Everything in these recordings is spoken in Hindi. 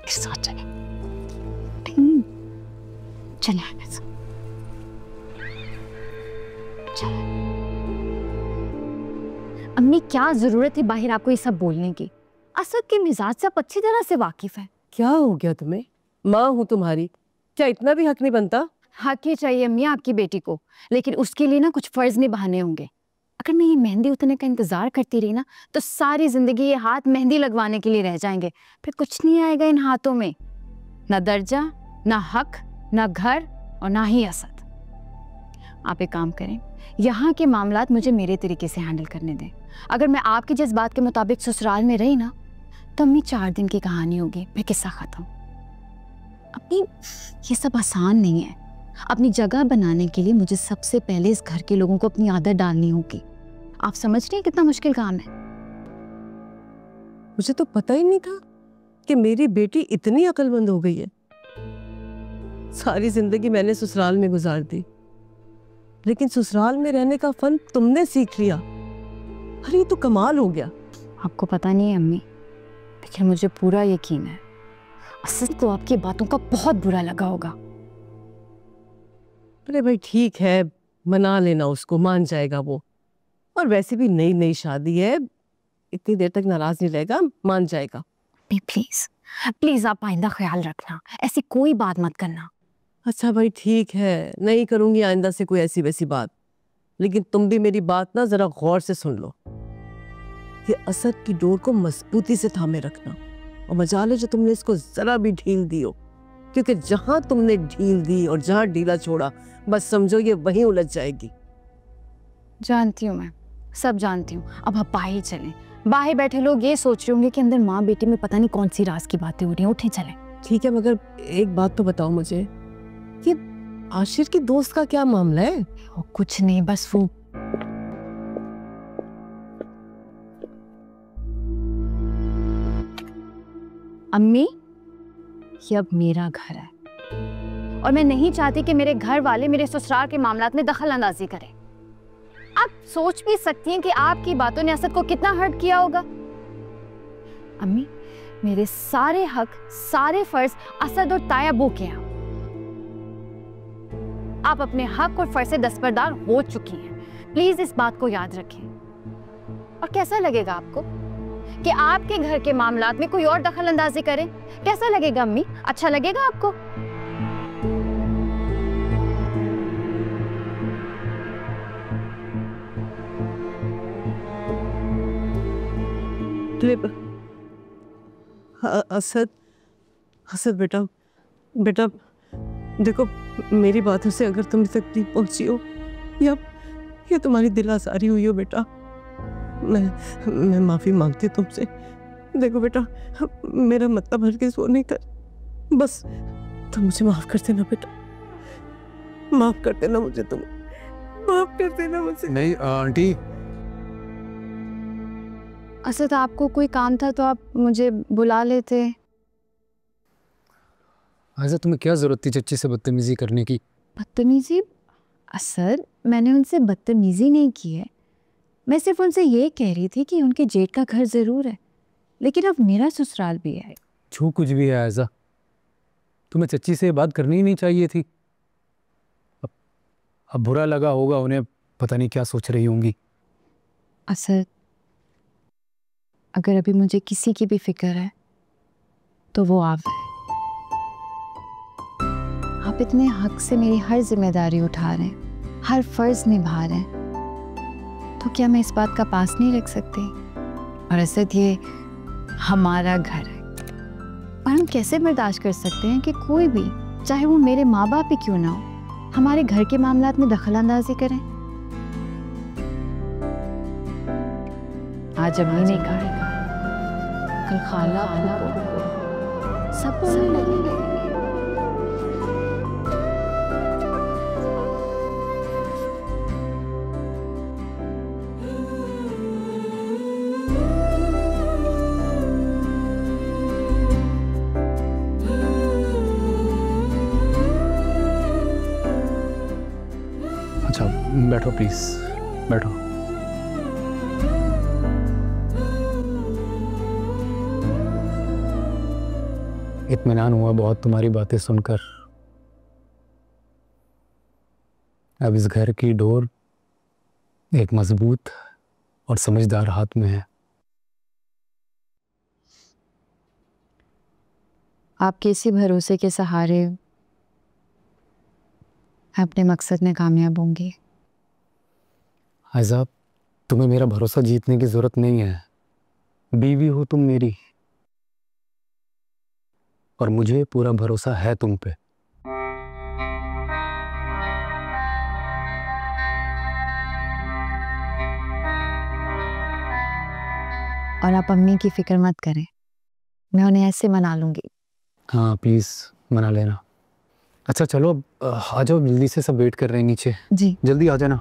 साथ चले। चले आगे से। अम्मी क्या जरूरत है बाहर आपको ये सब बोलने की? असद के मिजाज से आप अच्छी तरह से वाकिफ है। क्या हो गया तुम्हें? माँ हूँ तुम्हारी, क्या इतना भी हक नहीं बनता? हक ही चाहिए अम्मी आपकी बेटी को, लेकिन उसके लिए ना कुछ फर्ज निभाने होंगे। अगर मैं ये मेहंदी उतरने का इंतजार करती रही ना तो सारी जिंदगी ये हाथ मेहंदी लगवाने के लिए रह जाएंगे, फिर कुछ नहीं आएगा इन हाथों में, ना दर्जा, ना हक, ना घर और ना ही असद। आप एक काम करें, यहाँ के मामलात मुझे मेरे तरीके से हैंडल करने दें। अगर मैं आपके जज्बात के मुताबिक ससुराल में रही ना तो अम्मी 4 दिन की कहानी होगी, फिर किस्सा खत्म। अपनी ये सब आसान नहीं है। अपनी जगह बनाने के लिए मुझे सबसे पहले इस घर के लोगों को अपनी आदत डालनी होगी। आप समझ रहे हैं कितना मुश्किल काम है? मुझे तो पता ही नहीं था कि मेरी बेटी इतनी अक्लमंद हो गई है। सारी जिंदगी मैंने ससुराल में गुजार दी, लेकिन ससुराल में रहने का फन तुमने सीख लिया। अरे ये तो कमाल हो गया। आपको पता नहीं है अम्मी, लेकिन मुझे पूरा यकीन है असद को आपकी बातों का बहुत बुरा लगा होगा। अरे भाई ठीक है, मना लेना उसको, मान जाएगा वो। और वैसे भी नई नई शादी है, इतनी देर तक नाराज नहीं रहेगा, मान जाएगा। प्लीज प्लीज आप आइंदा ख्याल रखना, ऐसी कोई बात मत करना। अच्छा भाई ठीक है, नहीं करूंगी आइंदा से कोई ऐसी वैसी बात। लेकिन तुम भी मेरी बात ना जरा गौर से सुन लो। ये असद की डोर को मजबूती से थामे रखना, और मजाल है जो तुमने इसको जरा भी ढील दी हो, क्योंकि जहां तुमने ढील दी और जहां ढीला छोड़ा, बस समझो ये वहीं उलझ जाएगी। जानती हूँ, मैं सब जानती हूँ। अब आप बाहर चलें। बाहर बैठे लोग ये सोच रहे होंगे कि अंदर माँ बेटी में पता नहीं कौन सी राज की बातें हो रही हैं। उठे चलें। ठीक है, मगर एक बात तो बताओ मुझे, ये आशिर की दोस्त का क्या मामला है? कुछ नहीं, बस वो अम्मी, ये अब मेरा घर है और मैं नहीं चाहती कि मेरे घर वाले मेरे ससुराल के मामलात में दखल अंदाजी करें। आप सोच भी सकती हैं कि आपकी बातों ने असद को कितना हर्ट किया होगा। अम्मी, मेरे सारे हक, सारे फर्ज असद और तायाबू के हैं। आप अपने हक और फर्ज से दस्तबरदार हो चुकी हैं। प्लीज इस बात को याद रखें। और कैसा लगेगा आपको कि आपके घर के मामलात में कोई और दखल अंदाजी करे? कैसा लगेगा अम्मी? अच्छा लगेगा आपको? असद, असद बेटा, बेटा देखो, मेरी बातों से अगर तुम्हें तकलीफ पहुंची हो या तुम्हारी दिल आज़ारी हुई हो बेटा, मैं माफी मांगती तुमसे। देखो बेटा, मेरा मतलब हरगिज़ वो नहीं था। बस तुम मुझे माफ कर देना बेटा, माफ कर देना मुझे, तुम माफ कर देना मुझे। नहीं आंटी। असद, आपको कोई काम था तो आप मुझे बुला लेते। आयशा, तुम्हें क्या जरूरत थी चच्ची से बदतमीजी करने की? बदतमीजी? असद, मैंने उनसे बदतमीजी नहीं की है। मैं सिर्फ उनसे ये कह रही थी कि उनके जेठ का घर जरूर है, लेकिन अब मेरा ससुराल भी है। जो कुछ भी है आयशा, तुम्हें चच्ची से बात करनी ही नहीं चाहिए थी। अब बुरा लगा होगा उन्हें, पता नहीं क्या सोच रही होंगी। असद, अगर अभी मुझे किसी की भी फिक्र है तो वो आप है। आप इतने हक से मेरी हर जिम्मेदारी उठा रहे हैं, हर फर्ज निभा रहे हैं, तो क्या मैं इस बात का पास नहीं रख सकती? और असद, ये हमारा घर है और हम कैसे बर्दाश्त कर सकते हैं कि कोई भी, चाहे वो मेरे माँ बाप ही क्यों ना हो, हमारे घर के मामलात में दखल अंदाजी करें? आज अम्मी ने कहा, कल खाला सब बोलने लगेंगे। अच्छा बैठो, प्लीज बैठो। इत्मीनान हुआ बहुत तुम्हारी बातें सुनकर। अब इस घर की डोर एक मजबूत और समझदार हाथ में है। आपके इसी भरोसे के सहारे अपने मकसद में कामयाब होंगी। आयज़ा, तुम्हें मेरा भरोसा जीतने की जरूरत नहीं है। बीवी हो तुम मेरी, और मुझे पूरा भरोसा है तुम पे। और आप अम्मी की फिक्र मत करें, मैं उन्हें ऐसे मना लूंगी। हाँ प्लीज मना लेना। अच्छा चलो अब आ जाओ, जल्दी से, सब वेट कर रहे हैं नीचे। जी जल्दी आ जाना।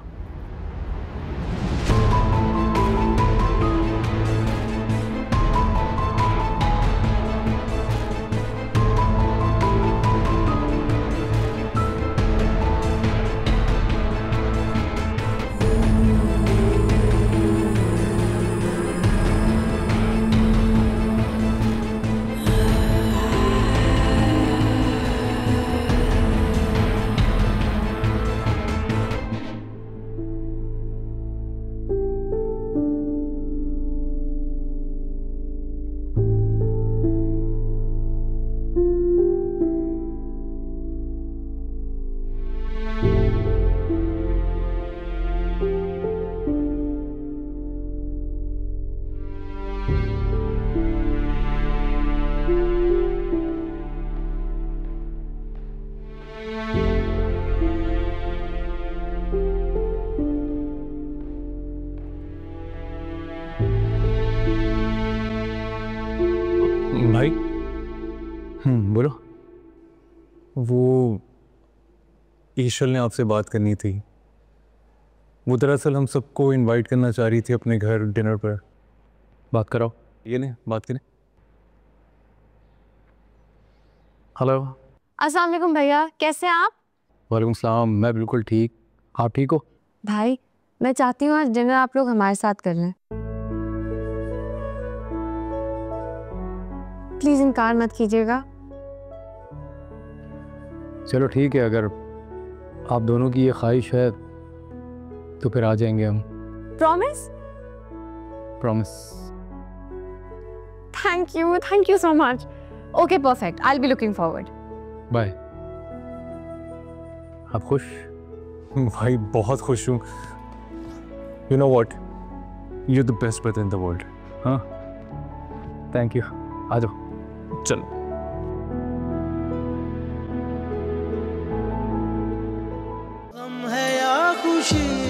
भाई बोलो। वो ईशल ने आपसे बात करनी थी। वो दरअसल हम सबको इनवाइट करना चाह रही थी अपने घर डिनर पर। बात कराओ। ये नहीं बात करें। हेलो। अस्सलाम वालेकुम भैया, कैसे हैं आप? वालेकुम सलाम, मैं बिल्कुल ठीक। आप ठीक हो? भाई मैं चाहती हूँ आज डिनर आप लोग हमारे साथ कर लें। प्लीज इनकार मत कीजिएगा। चलो ठीक है, अगर आप दोनों की ये ख्वाहिश है तो फिर आ जाएंगे हम। Promise? Promise. Thank you so much. Okay perfect, I will be looking forward. Bye. आप खुश? भाई बहुत खुश हूँ। You know what, you the best brother in the world. हाँ थैंक यू। आ जाओ। चलो। गम है या खुशी